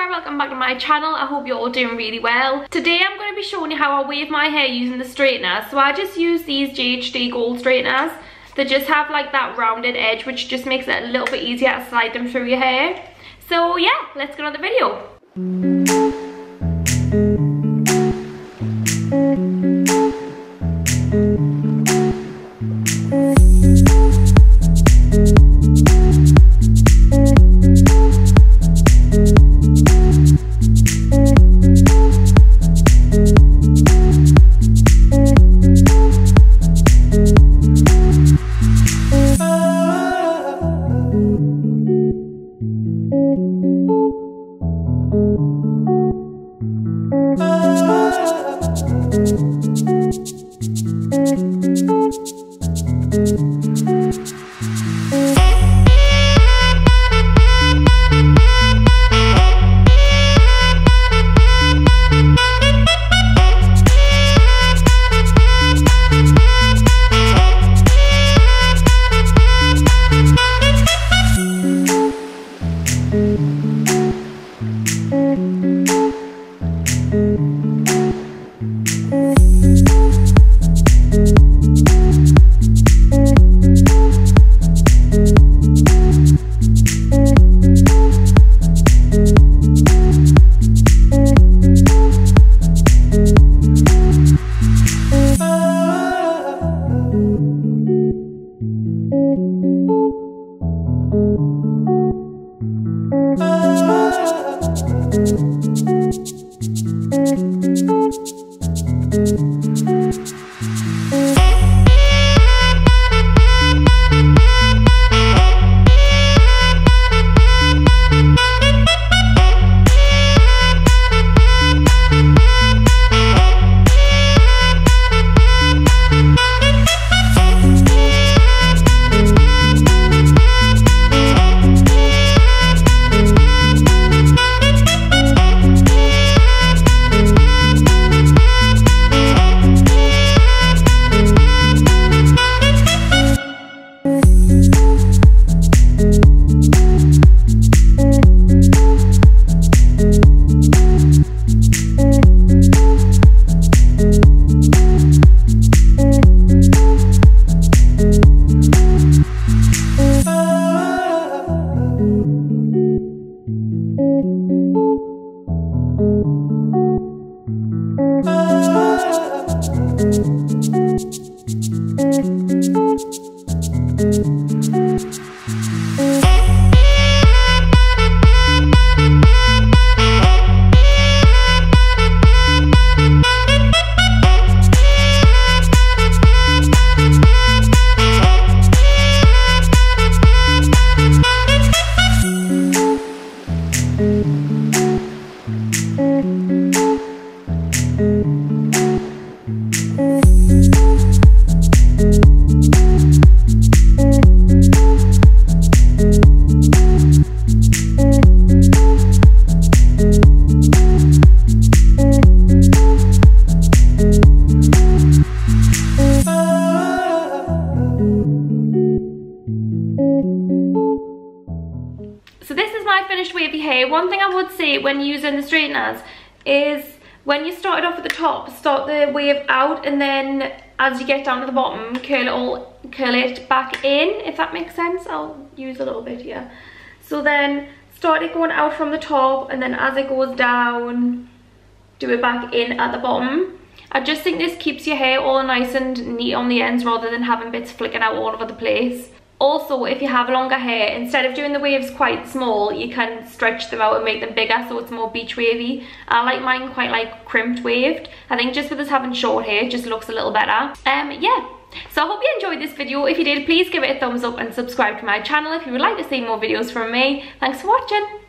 there, welcome back to my channel. I hope you're all doing really well. Today I'm going to be showing you how I wave my hair using the straighteners. So I just use these GHD gold straighteners. They just have like that rounded edge, which just makes it a little bit easier to slide them through your hair. So yeah, let's get on the video. So this is my finished wavy hair. One thing I would say when using the straighteners is when you start it off at the top, start the wave out, and then as you get down to the bottom, curl it back in, if that makes sense. I'll use a little bit here. So then start it going out from the top, and then as it goes down, do it back in at the bottom. I just think this keeps your hair all nice and neat on the ends rather than having bits flicking out all over the place. Also, if you have longer hair, instead of doing the waves quite small, you can stretch them out and make them bigger so it's more beach wavy. I like mine quite like crimped waved. I think just with us having short hair, it just looks a little better. Yeah. So I hope you enjoyed this video. If you did, please give it a thumbs up and subscribe to my channel if you would like to see more videos from me. Thanks for watching.